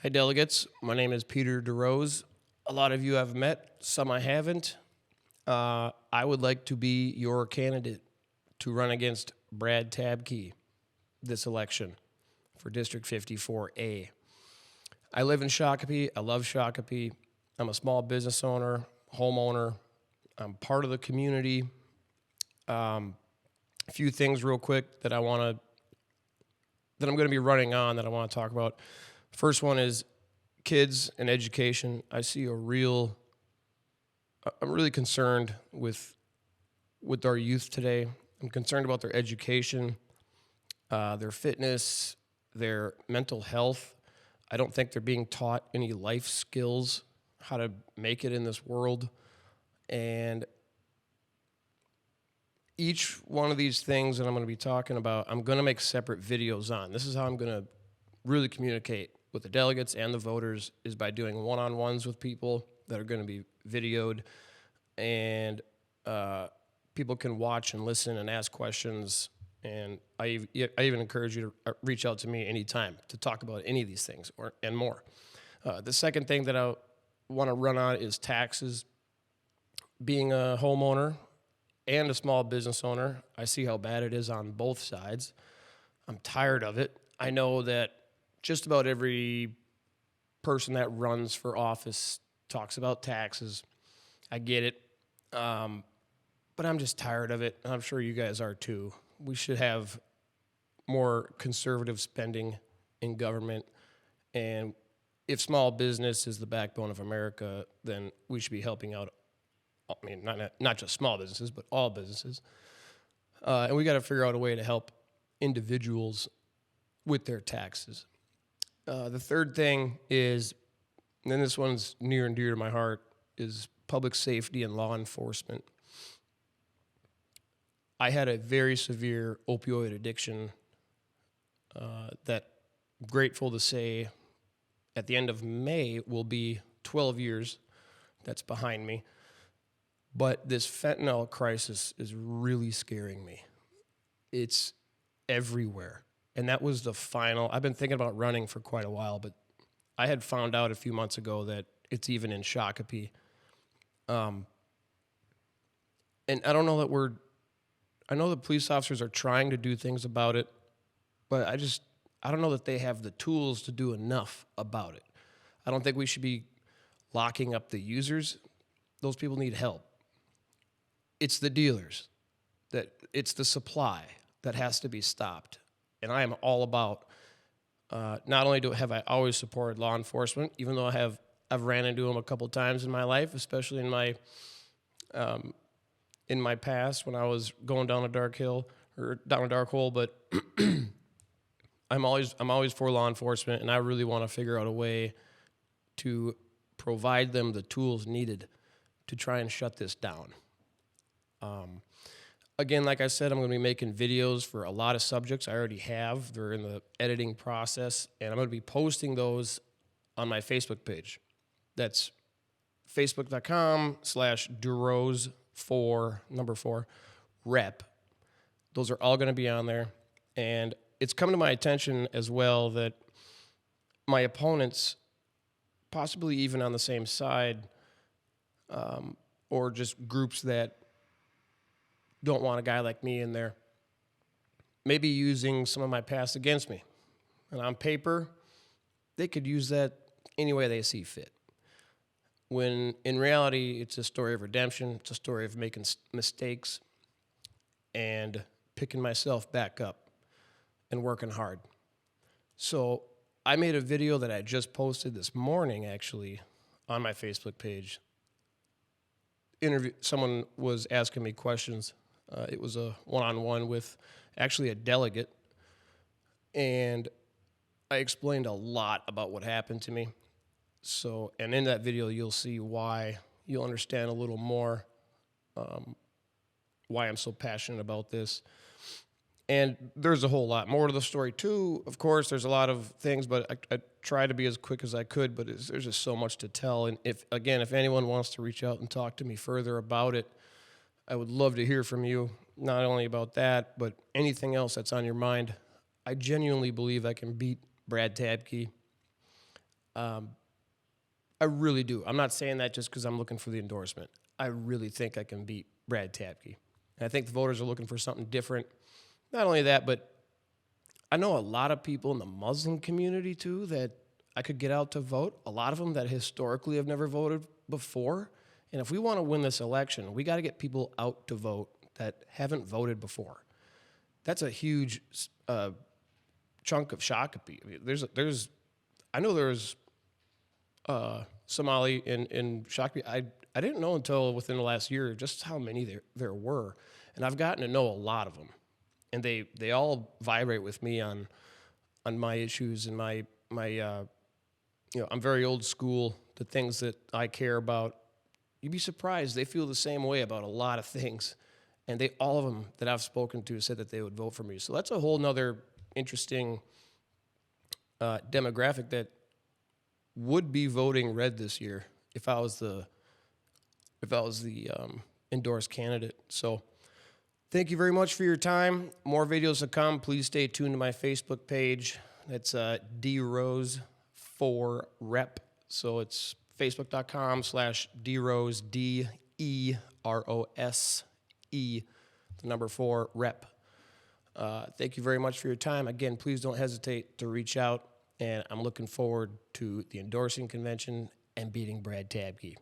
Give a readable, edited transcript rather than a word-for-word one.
Hi, delegates. My name is Peter DeRose. A lot of you I've met, some I haven't. I would like to be your candidate to run against Brad Tabke this election for District 54A. I live in Shakopee. I love Shakopee. I'm a small business owner, homeowner. I'm part of the community. A few things real quick that I'm going to be running on that I want to talk about. First one is kids and education. I'm really concerned with our youth today. I'm concerned about their education, their fitness, their mental health. I don't think they're being taught any life skills, how to make it in this world. And each one of these things that I'm going to be talking about, I'm going to make separate videos on. This is how I'm going to really communicate with the delegates and the voters, is by doing one-on-ones with people that are going to be videoed, and people can watch and listen and ask questions. And I even encourage you to reach out to me anytime to talk about any of these things and more. The second thing that I want to run on is taxes. Being a homeowner and a small business owner, I see how bad it is on both sides. I'm tired of it. I know that just about every person that runs for office talks about taxes. I get it. But I'm just tired of it. And I'm sure you guys are too. We should have more conservative spending in government. And if small business is the backbone of America, then we should be helping out. I mean, not just small businesses, but all businesses. And we got to figure out a way to help individuals with their taxes. The third thing is, and this one's near and dear to my heart, is public safety and law enforcement. I had a very severe opioid addiction that, grateful to say, at the end of May will be 12 years that's behind me. But this fentanyl crisis is really scaring me. It's everywhere. And that was the final. I've been thinking about running for quite a while, but I had found out a few months ago that it's even in Shakopee. And I don't know that I know the police officers are trying to do things about it, but I don't know that they have the tools to do enough about it. I don't think we should be locking up the users. Those people need help. It's the dealers, it's the supply that has to be stopped. And I am all about, not only have I always supported law enforcement, even though I've ran into them a couple times in my life, especially in my past when I was going down a dark hole, but I'm always for law enforcement, and I really want to figure out a way to provide them the tools needed to try and shut this down. Again, like I said, I'm going to be making videos for a lot of subjects. I already have. They're in the editing process, and I'm going to be posting those on my Facebook page. That's facebook.com/DeRose4 Those are all going to be on there. And it's come to my attention as well that my opponents, possibly even on the same side, or just groups that don't want a guy like me in there, maybe using some of my past against me. And on paper, they could use that any way they see fit. When in reality, it's a story of redemption. It's a story of making mistakes and picking myself back up and working hard. So I made a video that I just posted this morning, actually, on my Facebook page. Someone was asking me questions. It was a one-on-one with actually a delegate, and I explained a lot about what happened to me. So, and in that video, you'll see why. You'll understand a little more why I'm so passionate about this. And there's a whole lot more to the story, too. Of course, there's a lot of things, but I tried to be as quick as I could, but there's just so much to tell. And if anyone wants to reach out and talk to me further about it, I would love to hear from you, not only about that, but anything else that's on your mind. I genuinely believe I can beat Brad Tabke. I really do. I'm not saying that just because I'm looking for the endorsement. I really think I can beat Brad Tabke. And I think the voters are looking for something different. Not only that, but I know a lot of people in the Muslim community, too, that I could get out to vote. A lot of them that historically have never voted before. And if we want to win this election, we got to get people out to vote that haven't voted before. That's a huge chunk of Shakopee. I mean, I know there's Somali in Shakopee. I didn't know until within the last year just how many there were, and I've gotten to know a lot of them, and they all vibrate with me on my issues and my I'm very old school. The things that I care about, you'd be surprised they feel the same way about a lot of things, and all of them that I've spoken to said that they would vote for me. So that's a whole nother interesting demographic that would be voting red this year if I was the endorsed candidate. So thank you very much for your time. More videos to come. Please stay tuned to my Facebook page. That's DeRose for Rep. So it's facebook.com/DeRose, DEROSE, the number 4 Rep. Thank you very much for your time. Again, please don't hesitate to reach out. And I'm looking forward to the endorsing convention and beating Brad Tabke.